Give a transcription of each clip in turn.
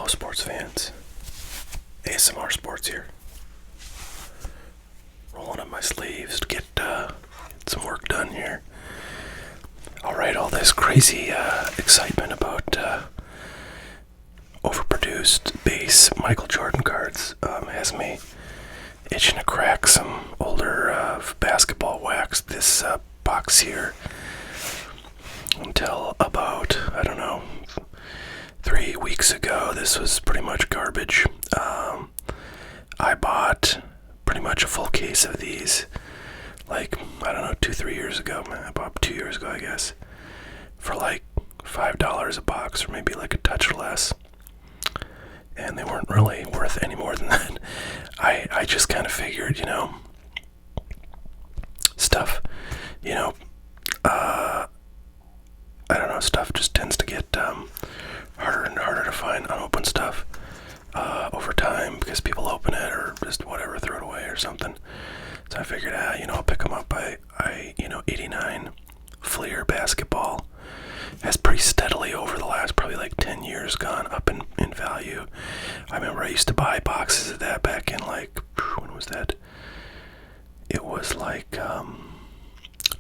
Hello, sports fans. ASMR Sports here. Rolling up my sleeves to get some work done here. Alright, all this crazy excitement about overproduced base Michael Jordan cards has me itching to crack some older basketball wax. This box here, until about, 3 weeks ago, this was pretty much garbage. I bought pretty much a full case of these, 2-3 years ago. I bought 2 years ago, I guess, for $5 a box, or maybe a touch less. And they weren't really worth any more than that. I just kind of figured, stuff, stuff just tends to get harder and harder to find unopened stuff over time, because people open it or just whatever, throw it away or something. So I figured, I'll pick them up. 89 Fleer basketball has pretty steadily over the last probably 10 years gone up in value. I remember I used to buy boxes of that back in when was that? It was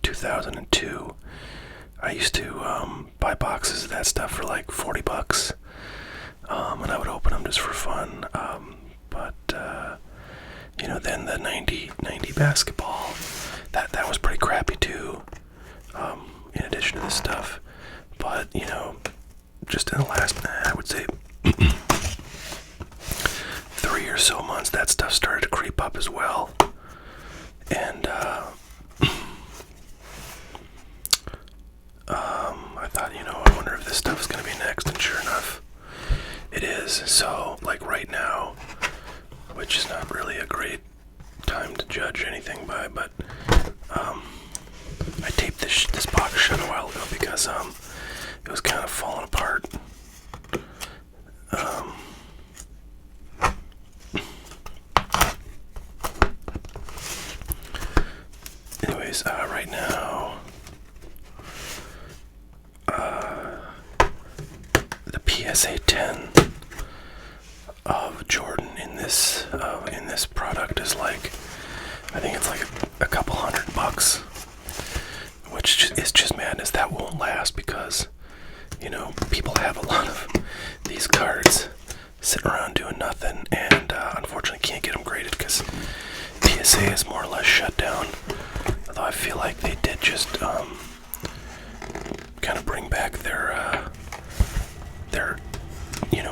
2002. I used to buy boxes of that stuff for $40, and I would open them just for fun. Then the 90 basketball, that was pretty crappy too, in addition to this stuff. But, just in the last, I would say, 3 or so months, that stuff started to creep up as well. And, I thought, I wonder if this stuff is going to be next, and sure enough, it is. So, right now, which is not really a great time to judge anything by, but, I taped this box shut a while ago because, it was kind of falling apart. Anyways, right now, the PSA 10 of Jordan in this product is I think it's a couple $100, which is just madness. That won't last because, people have a lot of these cards sitting around doing nothing, and unfortunately can't get them graded because PSA is more or less shut down. Although I feel like they did just kind of bring back their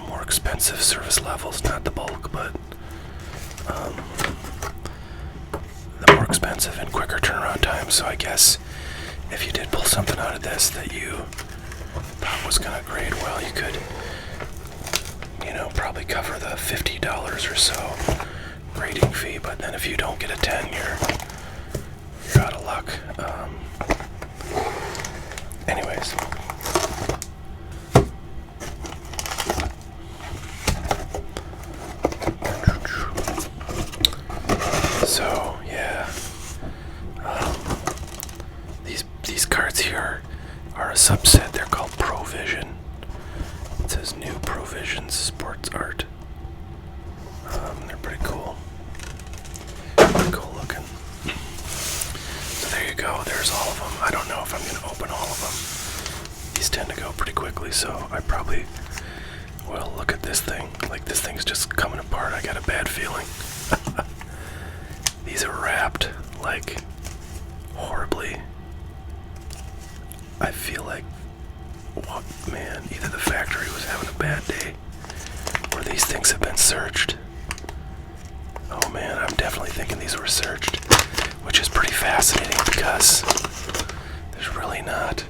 more expensive service levels, not the bulk, but the more expensive and quicker turnaround time. So I guess if you did pull something out of this that you thought was going to grade well, you could, probably cover the $50 or so grading fee. But then if you don't get a 10, you're out of luck. Anyways. So, yeah. These cards here are a subset. They're called Provision. It says New Provisions Sports Art. They're pretty cool. Pretty cool looking. So there you go. There's all of them. I don't know if I'm going to open all of them. These tend to go pretty quickly, so I probably will look at this thing. This thing's just coming apart. I got a bad feeling. These are wrapped, horribly. I feel either the factory was having a bad day, or these things have been searched. Oh man, I'm definitely thinking these were searched, which is pretty fascinating because there's really not.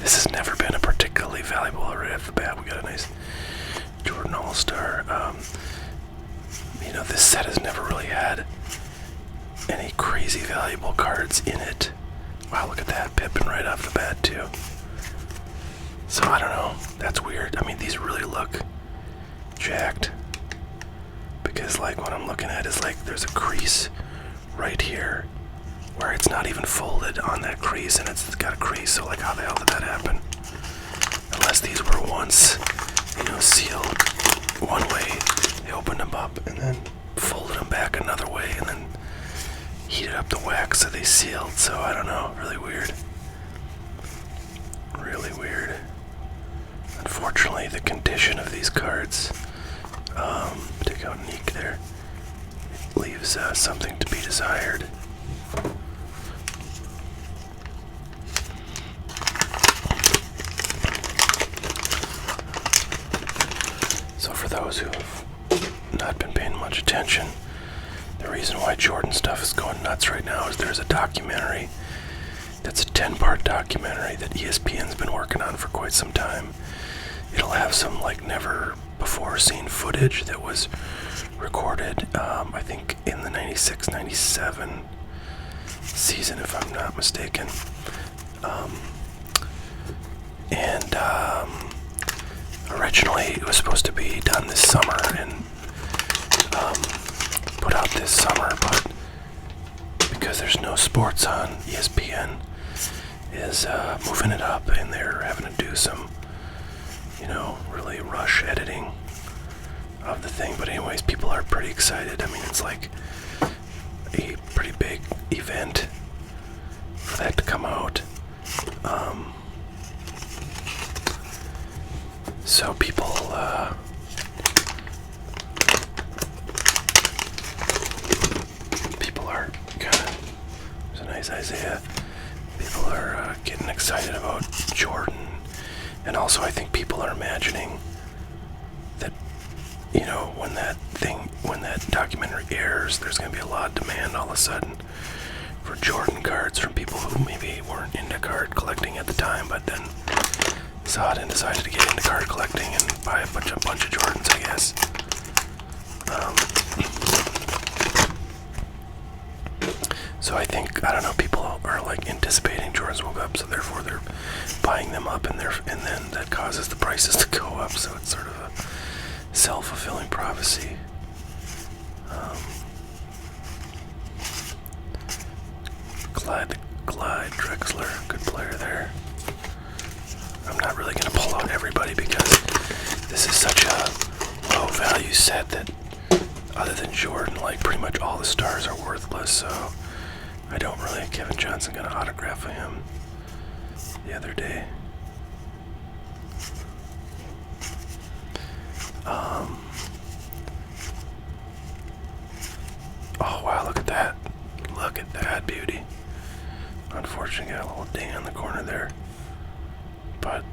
This has never been a particularly valuable, right off the bat. We got a nice Jordan All-Star. This set has never really had any crazy valuable cards in it. Wow, look at that. Pippen right off the bat, too. So, I don't know. That's weird. These really look jacked. Because, what I'm looking at is, there's a crease right here where it's not even folded on that crease, and it's got a crease. So, how the hell did that happen? Unless these the wax that they sealed, so I don't know, really weird. Really weird. Unfortunately, the condition of these cards, take out Neek there, leaves something to be desired. So for those who have not been paying much attention, the reason why Jordan stuff is going nuts right now is there's a documentary that's a 10-part documentary that ESPN's been working on for quite some time. It'll have some like never before seen footage that was recorded, I think in the 96-97 season, if I'm not mistaken. Originally it was supposed to be done this summer and put out this summer, but because there's no sports on ESPN, is moving it up, and they're having to do some, really rush editing of the thing. But anyways, people are pretty excited. I mean, it's like a pretty big event for that to come out. So people are kind of, there's a nice Isaiah. People are getting excited about Jordan, and also I think people are imagining that, when that documentary airs, there's going to be a lot of demand all of a sudden for Jordan cards from people who maybe weren't into card collecting at the time, but then saw it and decided to get into card collecting and buy a bunch of Jordans, I guess. So I think, I don't know, people are like anticipating Jordans will go up, so therefore they're buying them up, and then that causes the prices to go up. So it's sort of a self-fulfilling prophecy. Clyde Drexler, good player there. I'm not really going to pull out everybody because this is such a low value set that, other than Jordan, like pretty much all the stars are worthless, so I don't really. Kevin Johnson got an autograph of him the other day. Oh wow, look at that. Look at that beauty. Unfortunately, got a little ding on the corner there. But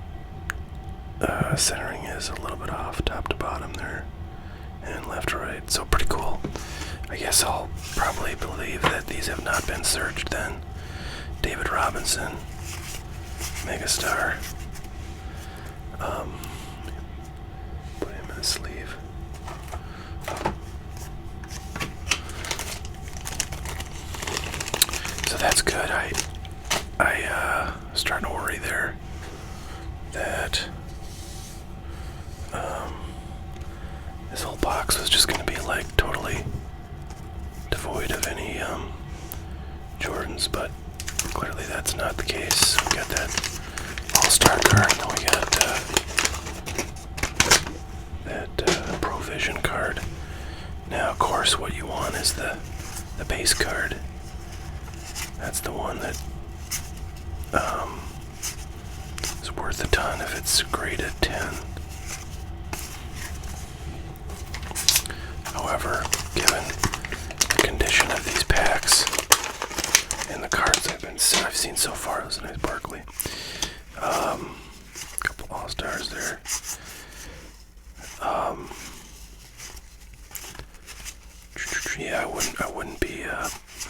centering is a little bit off, top to bottom there, and left to right. So pretty cool. I guess I'll probably believe that these have not been searched then. David Robinson, megastar. Put him in the sleeve. So that's good. I was starting to worry there that this whole box was just going to be like totally devoid of any Jordans, but clearly that's not the case. We got that All-Star card, and then we got that Provision card. Now, of course, what you want is the base card. That's the one that is worth a ton if it's graded 10. However, given the condition of these packs and the cards I've seen so far, there's a nice Barkley. Couple All-Stars there. Yeah, I wouldn't be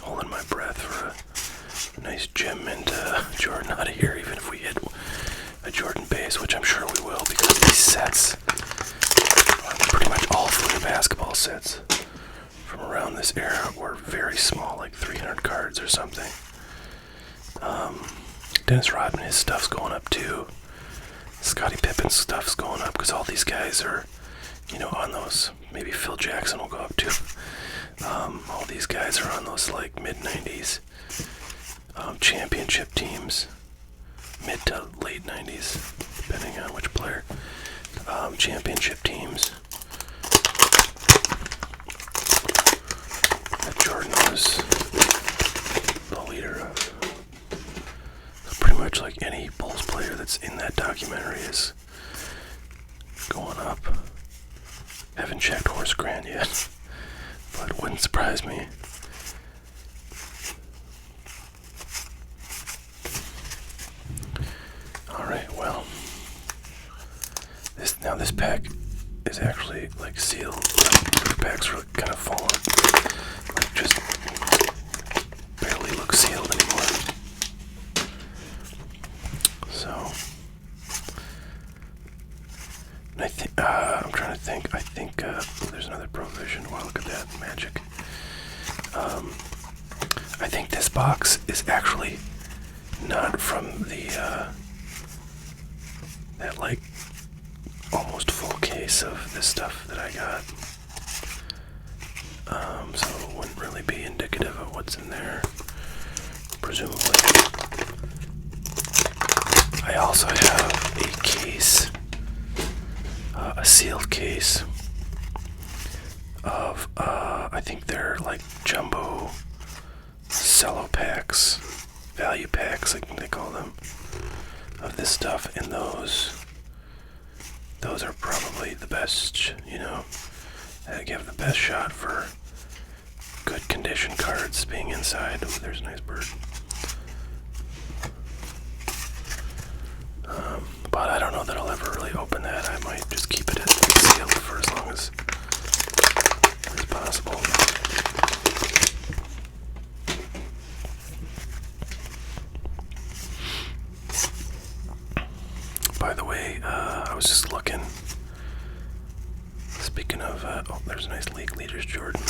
holding my breath for a nice gem into Jordan out of here, even if we hit a Jordan base, which I'm sure we will, because these sets, pretty much all Fluid basketball sets from around this era, were very small, like 300 cards or something. Dennis Rodman, his stuff's going up too. Scottie Pippen's stuff's going up because all these guys are, on those. Maybe Phil Jackson will go up too. All these guys are on those like mid-90s championship teams, mid to late 90s, depending on which player. Championship teams that Jordan was any Bulls player that's in that documentary is going up. Haven't checked Horace Grant yet, but it wouldn't surprise me. Alright, well, this pack is actually like sealed. The packs are kind of fallen. Like just barely look sealed anymore. So I'm trying to think. I think there's another Provision. Wow, look at that Magic. I think this box is actually not from the that like almost full case of this stuff that I got. So it wouldn't really be indicative of what's in there, presumably. I also have a case, a sealed case of, I think they're like jumbo cello packs, value packs, I think they call them, of this stuff, and those are probably the best, you know, that give the best shot for good condition cards being inside. Oh, there's a nice bird. But I don't know that I'll ever really open that. I might just keep it sealed for as long as possible. By the way, I was just looking. Speaking of, oh, there's a nice League Leaders Jordan.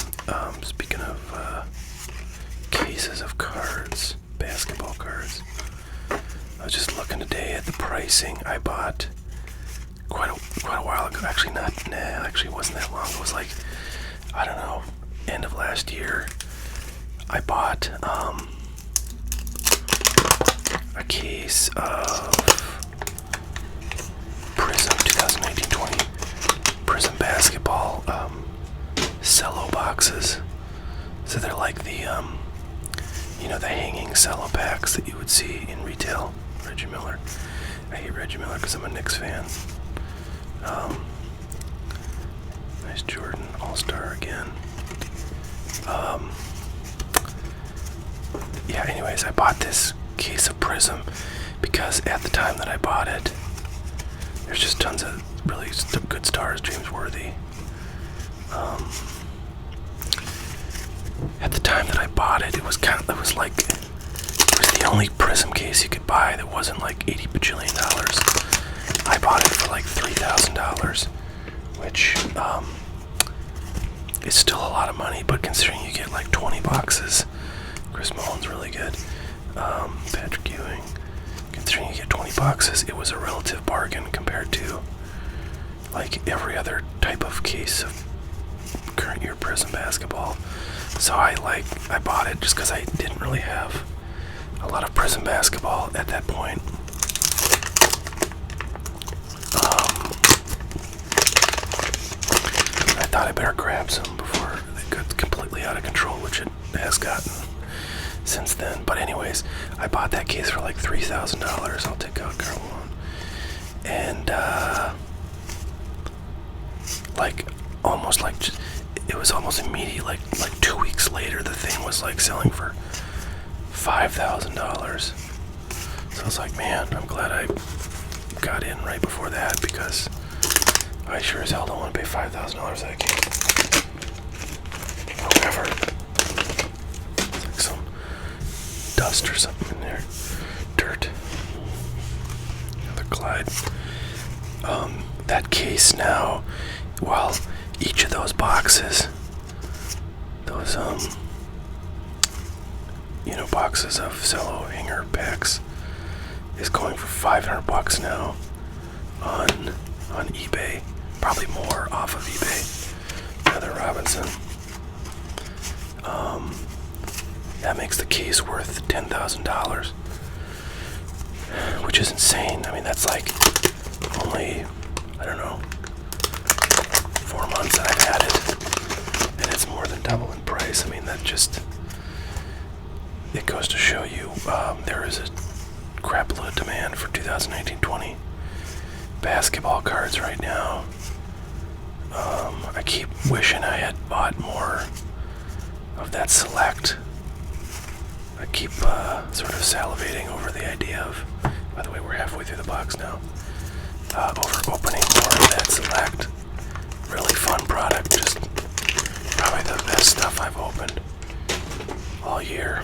Speaking of cases of cards, basketball cards, I was just looking today at the pricing. I bought quite a while ago. Actually, actually it wasn't that long. It was like, I don't know, end of last year. I bought a case of Prism 2019-20 Prism basketball cello boxes. So they're like the you know, the hanging cello packs that you would see in retail. Reggie Miller. I hate Reggie Miller because I'm a Knicks fan. Nice Jordan All-Star again. Yeah, anyways, I bought this case of Prism because at the time that I bought it, there's just tons of really good stars. James Worthy. At the time that I bought it, it was the only Prism case you could buy that wasn't like $80 bajillion. I bought it for like $3,000, which is still a lot of money, but considering you get like 20 boxes, Chris Mullin's really good. Patrick Ewing, considering you get 20 boxes, it was a relative bargain compared to like every other type of case of current year Prism basketball. So I bought it just because I didn't really have a lot of Prism basketball at that point. I thought I better grab some before it got completely out of control, which it has gotten since then. But anyways, I bought that case for like $3,000. I'll take out Karl Malone. And it was almost immediate, like 2 weeks later, the thing was like selling for $5,000. So I was like, man, I'm glad I got in right before that, because I sure as hell don't want to pay $5,000 for that case. However, it's like some dust or something in there. Dirt. Another Clyde. That case now, while each of those boxes, those boxes of cello hanger packs, is going for $500 now on eBay. Probably more off of eBay. Another Robinson. That makes the case worth $10,000, which is insane. I mean, that's like only, I don't know, 4 months that I've had it, and it's more than double in price. I mean, that just, it goes to show you there is a crap load of demand for 2019-20 basketball cards right now. I keep wishing I had bought more of that select. I keep sort of salivating over the idea of, by the way, we're halfway through the box now, over opening more of that select. Really fun product, just probably the best stuff I've opened all year.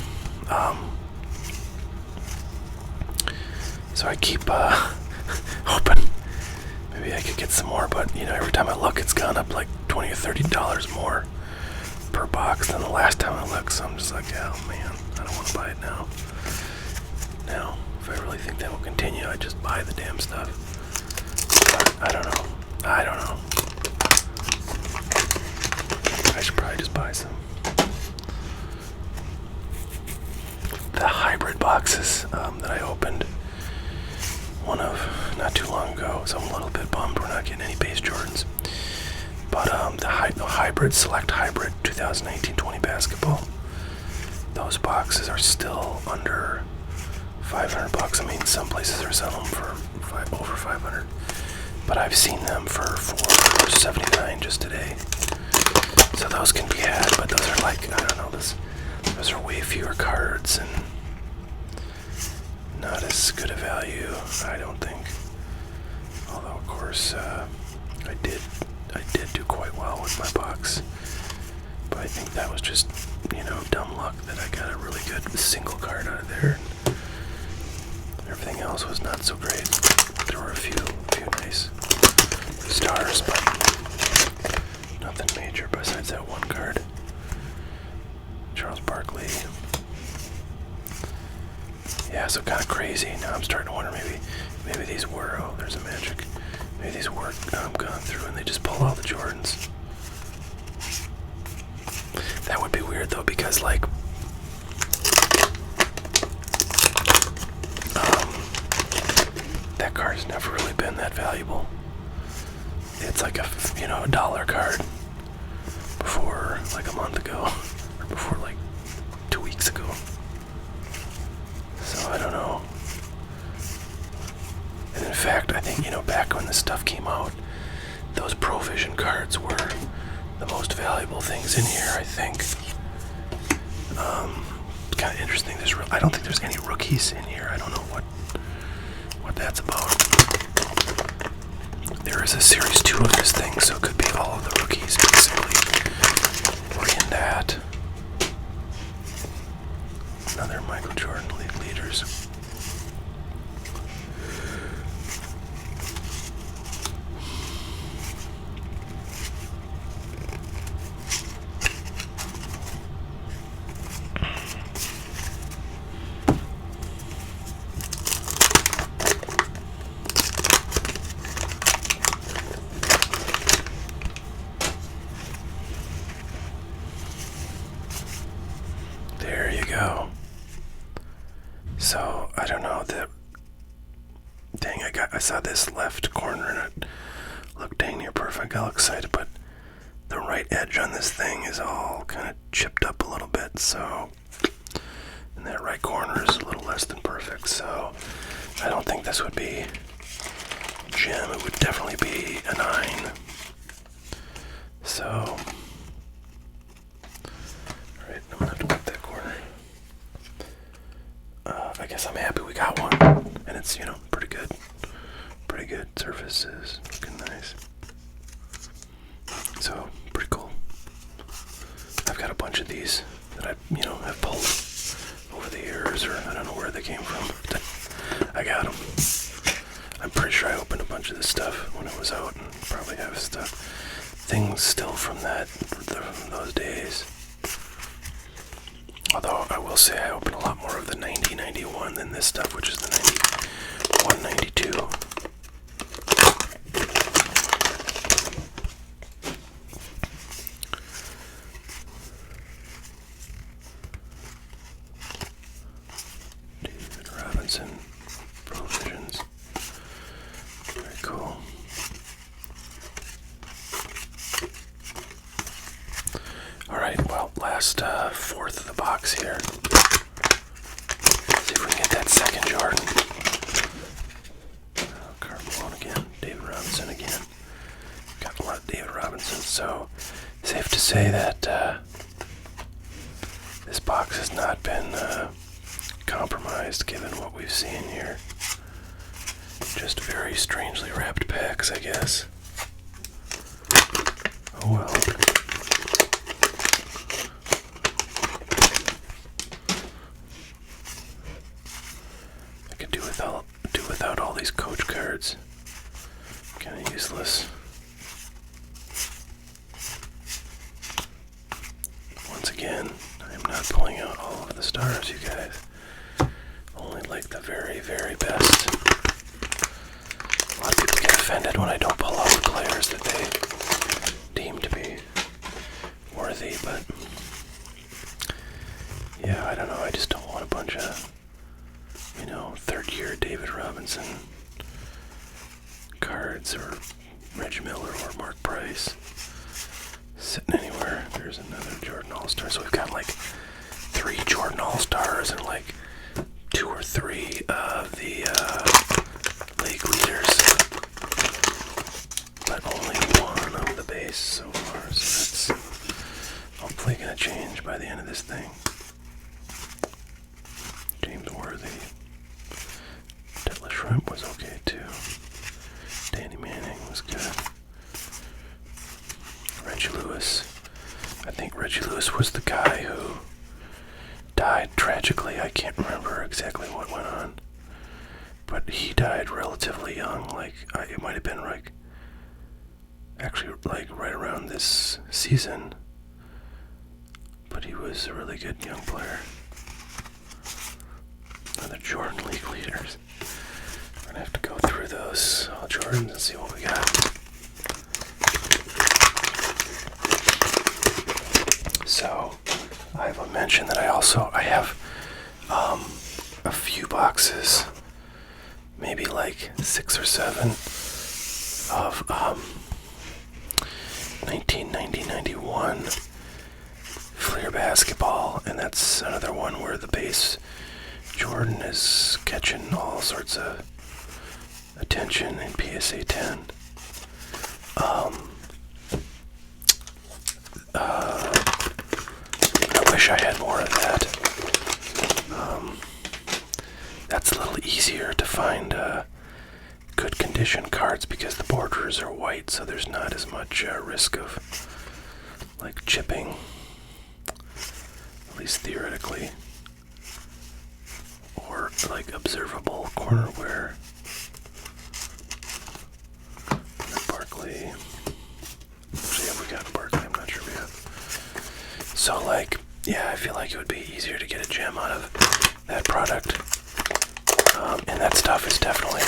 So I keep hoping maybe I could get some more, but you know, every time I look, it's gone up like $20 or $30 more per box than the last time I looked. So I'm just like, oh man, I don't want to buy it now. Now, if I really think that will continue, I just buy the damn stuff. But I don't know. I should probably just buy some. The hybrid boxes that I opened one of not too long ago, so I'm a little bit bummed we're not getting any base Jordans. But the hybrid, select hybrid 2018-20 basketball, those boxes are still under $500. I mean, some places are selling them for over 500, but I've seen them for $479 just today. So those can be had, but those are like, I don't know, those are way fewer cards and not as good a value, I don't think. Although, of course, I did do quite well with my box. But I think that was just, you know, dumb luck that I got a really good single card out of there. Everything else was not so great. There were a few nice stars, but nothing major besides that one card. Charles Barkley. Yeah, so kind of crazy. Now I'm starting to wonder, maybe these were, oh, there's a Magic. Maybe these were gone through and they just pull all the Jordans. That would be weird though, because like, that card's never really been that valuable. It's like a, you know, $1 card before like a month ago, or before like 2 weeks ago. So I don't know. And in fact, I think, you know, back when this stuff came out, those Provision cards were the most valuable things in here, I think. Kind of interesting. I don't think there's any rookies in here. I don't know what that's about. There is a Series 2 of this thing, so it could be all of the rookies, basically, or in that. Another Michael Jordan League Leaders. There you go. So I don't know, dang, I saw this left corner and it looked dang near perfect. I got excited, but the right edge on this thing is all kind of chipped up a little bit, so, and that right corner is a little less than perfect, so I don't think this would be gem. It would definitely be a 9. So, alright, I'm gonna have to put that corner. I guess I'm happy we got one, and it's, you know, pretty good surfaces, looking nice. So, pretty cool. I've got a bunch of these that I, you know, have pulled over the years, or I don't know where they came from. I got them. I'm pretty sure I opened a bunch of this stuff when it was out, and probably have things still from those days. Although I will say I opened a lot more of the 90-91 than this stuff, which is the 91-92. David Robinson, Provisions. Very cool. Alright, well, last fourth of the box here. See if we can get that second Jordan. Robinson again. Got a lot of David Robinson, so safe to say that this box has not been compromised given what we've seen here. Just very strangely wrapped packs, I guess. Oh well. I could do without all these coach cards. Kind of useless. Once again, I am not pulling out all of the stars, you guys. Only like the very, very best. A lot of people get offended when I don't pull out the players that they deem to be worthy, but yeah, I don't know. I just don't want a bunch of, third-year David Robinson cards or Reggie Miller or Mark Price sitting anywhere. There's another Jordan All-Star. So we've got like 3 Jordan All-Stars and like 2 or 3 of the league leaders, but only 1 of the base so far. So that's hopefully going to change by the end of this thing. James Worthy. Detlef Schrempf was okay too. Danny Manning was good. Reggie Lewis. I think Reggie Lewis was the guy who died tragically. I can't remember exactly what went on, but he died relatively young. Like it might have been actually right around this season. But he was a really good young player. Another Jordan League leaders. We're gonna have to go through those all Jordans and see what we got. So I will mention that I have a few boxes, maybe like 6 or 7 of 1990-91 Fleer basketball, and that's another one where the base Jordan is catching all sorts of attention in PSA 10. I wish I had more of that. That's a little easier to find good condition cards because the borders are white, so there's not as much risk of like chipping, at least theoretically, or like observable corner wear. Barkley. Actually, have we got Barkley? I'm not sure we have. So yeah, I feel like it would be easier to get a gem out of that product. And that stuff is definitely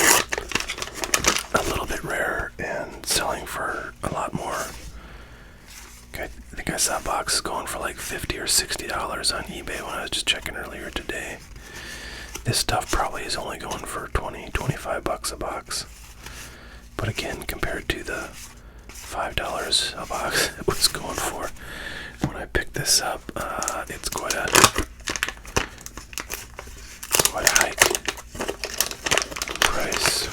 a little bit rare and selling for a lot more. I think I saw boxes going for like $50 or $60 on eBay when I was just checking earlier today. This stuff probably is only going for $20-25 a box. But again, compared to the $5 a box it was going for when I picked this up, it's quite a hike price.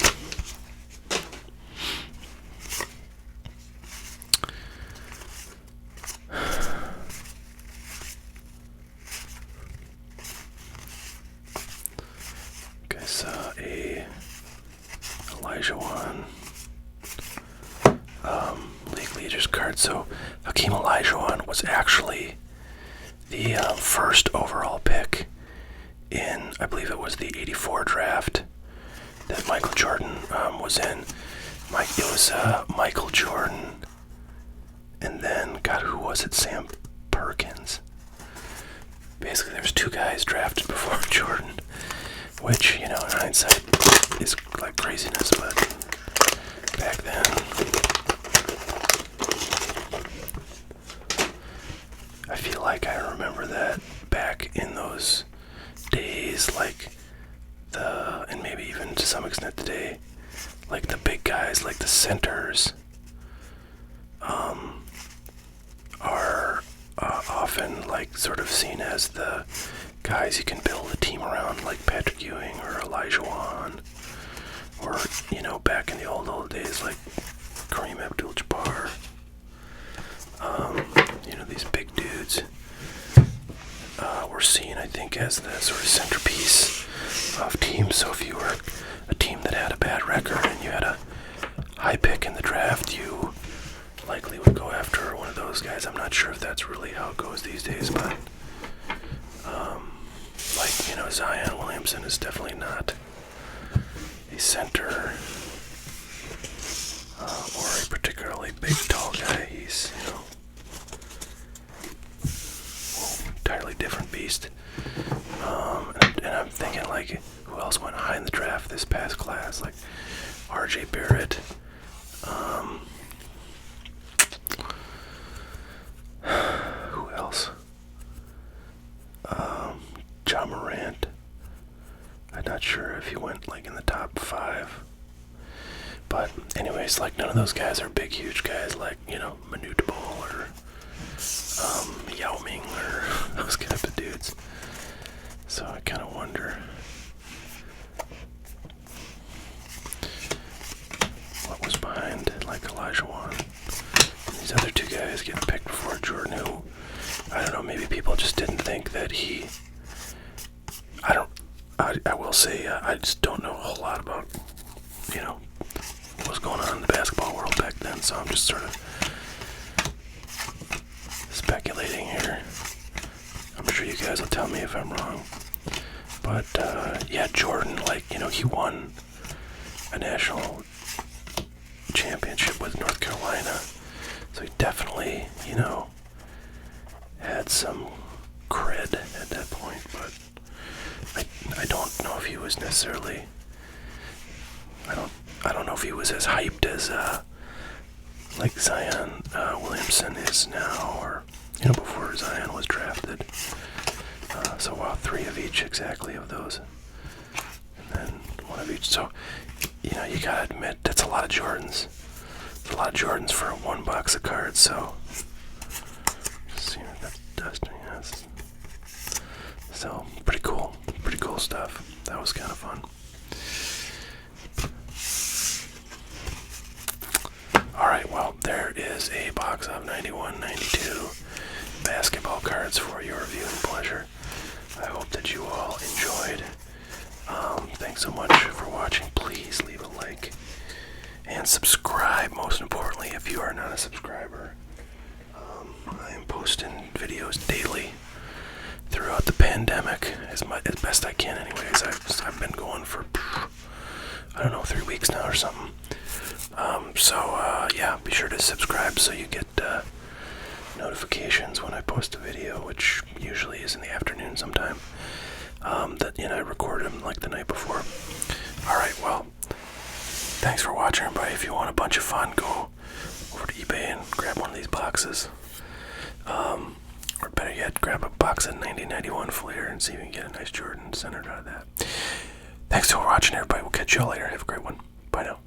Okay, so a Olajuwon League Leaders card. So Hakeem Olajuwon was actually the first overall pick in, I believe it was the '84 draft that Michael Jordan was in. It was Michael Jordan, and then, God, who was it? Sam Perkins. Basically, there's 2 guys drafted before Jordan, which, in hindsight, is like craziness, but back then, I feel like I remember that back in those days, and maybe even to some extent today, like the big guys, like the centers, are often sort of seen as the guys you can build a team around, like Patrick Ewing or Olajuwon, or back in the old days, like Kareem Abdul-Jabbar. These big dudes were seen, I think, as the sort of centerpiece of teams. So if you were a team that had a bad record and you had a high pick in the draft, you likely would go after one of those guys. I'm not sure if that's really how it goes these days, but Zion Williamson is definitely not a center or a particularly big, tall guy. He's, entirely different beast. And I'm thinking, like, who else went high in the draft this past class? Like R.J. Barrett. Who else? John Morant. I'm not sure if he went, like, in the top 5. But anyways, like, none of those guys are big, huge guys like, Manute Bol or Yao Ming or those kind of dudes. So I kind of wonder what was behind, like, Olajuwon and these other two guys getting picked before Jordan, who, I don't know, maybe people just didn't think that he, I will say, I just don't know a whole lot about, what was going on in the basketball world back then, so I'm just sort of speculating here. I'm sure you guys will tell me if I'm wrong. But, Jordan, like, he won a national championship with North Carolina, so he definitely, had some cred at that point, but I don't know if he was necessarily, I don't know if he was as hyped as, like Zion Williamson is now, or, before Zion was drafted. So, 3 of each exactly of those, and then 1 of each. So, you gotta admit, that's a lot of Jordans. It's a lot of Jordans for 1 box of cards, so, see what that does to me. So, pretty cool stuff. That was kind of fun. Alright, well, there is a box of 91-92 basketball cards for your viewing pleasure. I hope that you all enjoyed. Thanks so much for watching. Please leave a like and subscribe, most importantly, if you are not a subscriber. I am posting videos daily throughout the pandemic, as best I can anyways. I've been going for, 3 weeks now or something. Be sure to subscribe so you get notifications when I post a video, which usually is in the afternoon sometime. I recorded them like the night before. Alright, well, thanks for watching, everybody. If you want a bunch of fun, go over to eBay and grab one of these boxes. Or better yet, grab a box of 1991 Flair and see if you can get a nice Jordan centered out of that. Thanks for watching, everybody. We'll catch you all later. Have a great one. Bye now.